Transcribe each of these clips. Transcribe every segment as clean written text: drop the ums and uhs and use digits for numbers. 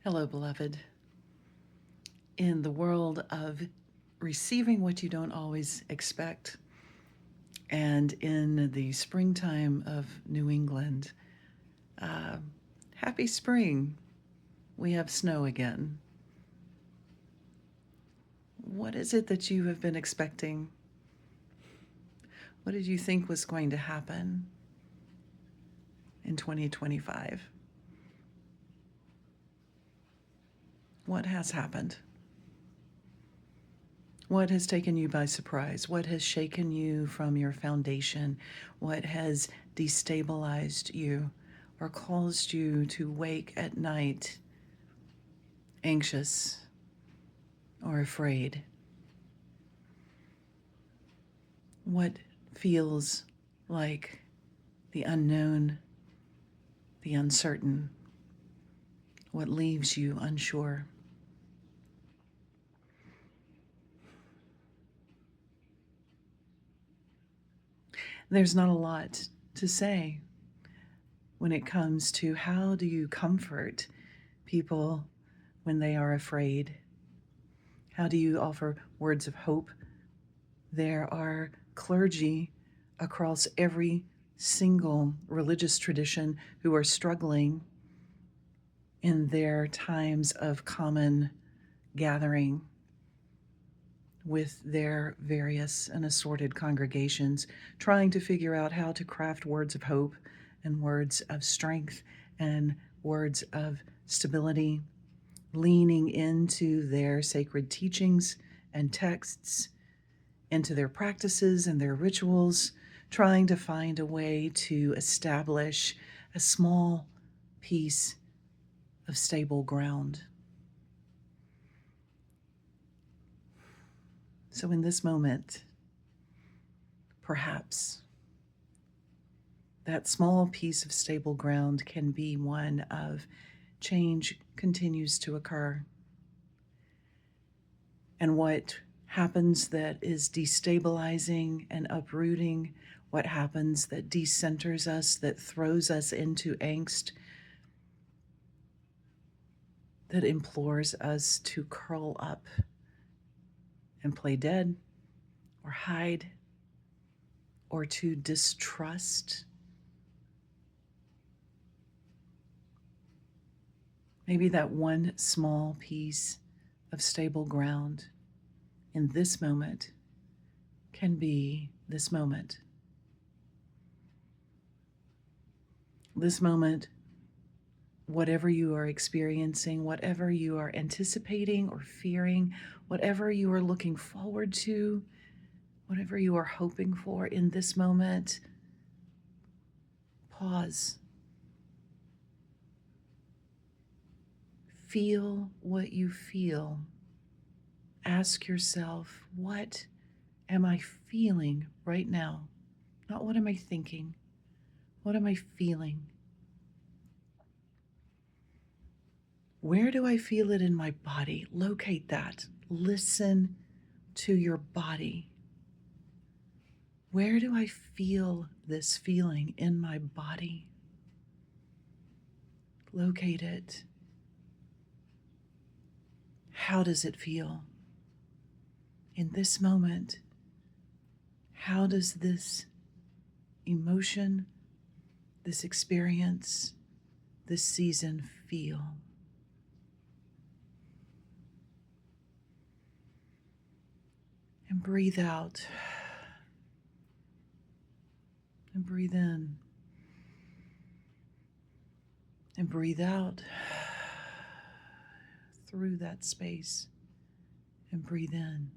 Hello, beloved. In the world of receiving what you don't always expect, and in the springtime of New England, uh, happy spring. We have snow again. What is it that you have been expecting? What did you think was going to happen in 2025? What has happened? What has taken you by surprise? What has shaken you from your foundation? What has destabilized you or caused you to wake at night anxious or afraid? What feels like the unknown, the uncertain? What leaves you unsure? There's not a lot to say when it comes to how do you comfort people when they are afraid? How do you offer words of hope? There are clergy across every single religious tradition who are struggling in their times of common gathering with their various and assorted congregations, trying to figure out how to craft words of hope and words of strength and words of stability, leaning into their sacred teachings and texts, into their practices and their rituals, trying to find a way to establish a small piece of stable ground. So, in this moment, perhaps that small piece of stable ground can be one of change continues to occur. And what happens that is destabilizing and uprooting, what happens that decenters us, that throws us into angst, that implores us to curl up and play dead or hide or to distrust. Maybe that one small piece of stable ground in this moment can be this moment. This moment, whatever you are experiencing, whatever you are anticipating or fearing, whatever you are looking forward to, whatever you are hoping for in this moment, pause. Feel what you feel. Ask yourself, what am I feeling right now? Not what am I thinking? What am I feeling? Where do I feel it in my body? Locate that. Listen to your body. Where do I feel this feeling in my body? Locate it. How does it feel? In this moment, how does this emotion, this experience, this season feel? And breathe out. And breathe in. And breathe out through that space. And breathe in.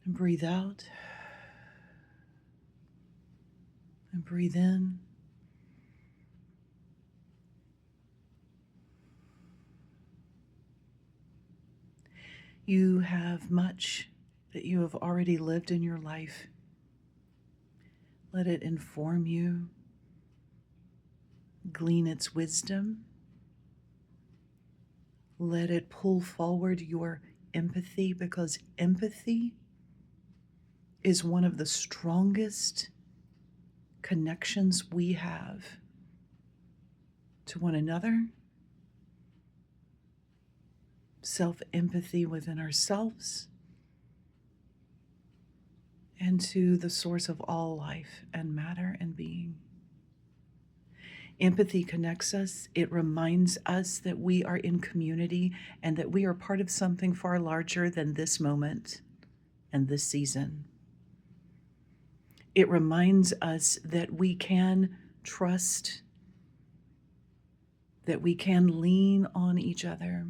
And breathe out. And breathe in. You have much that you have already lived in your life. Let it inform you, glean its wisdom. Let it pull forward your empathy, because empathy is one of the strongest connections we have to one another, self-empathy within ourselves, and to the source of all life and matter and being. Empathy connects us. It reminds us that we are in community and that we are part of something far larger than this moment and this season. It reminds us that we can trust, that we can lean on each other.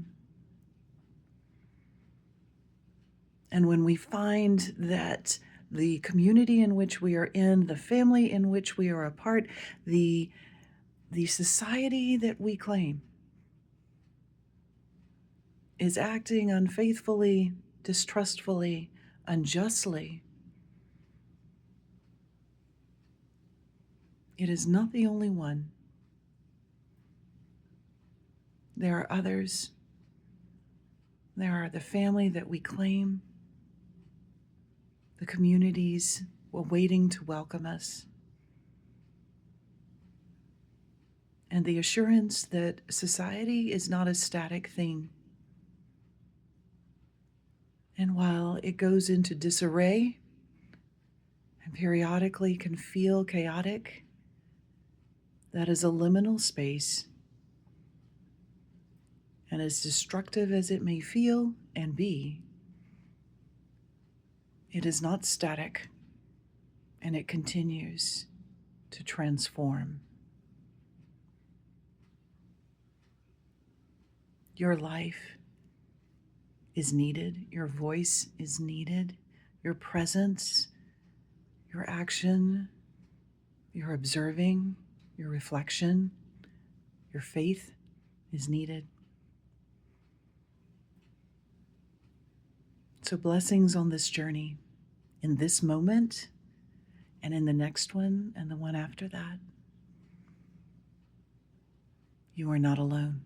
And when we find that the community in which we are in, the family in which we are a part, the society that we claim is acting unfaithfully, distrustfully, unjustly, it is not the only one. There are others. There are the family that we claim, the communities waiting to welcome us, and the assurance that society is not a static thing. And while it goes into disarray and periodically can feel chaotic, that is a liminal space. And as destructive as it may feel and be, it is not static, and it continues to transform. Your life is needed. Your voice is needed. Your presence, your action, your observing, your reflection, your faith is needed. So blessings on this journey, in this moment, and in the next one, and the one after that. You are not alone.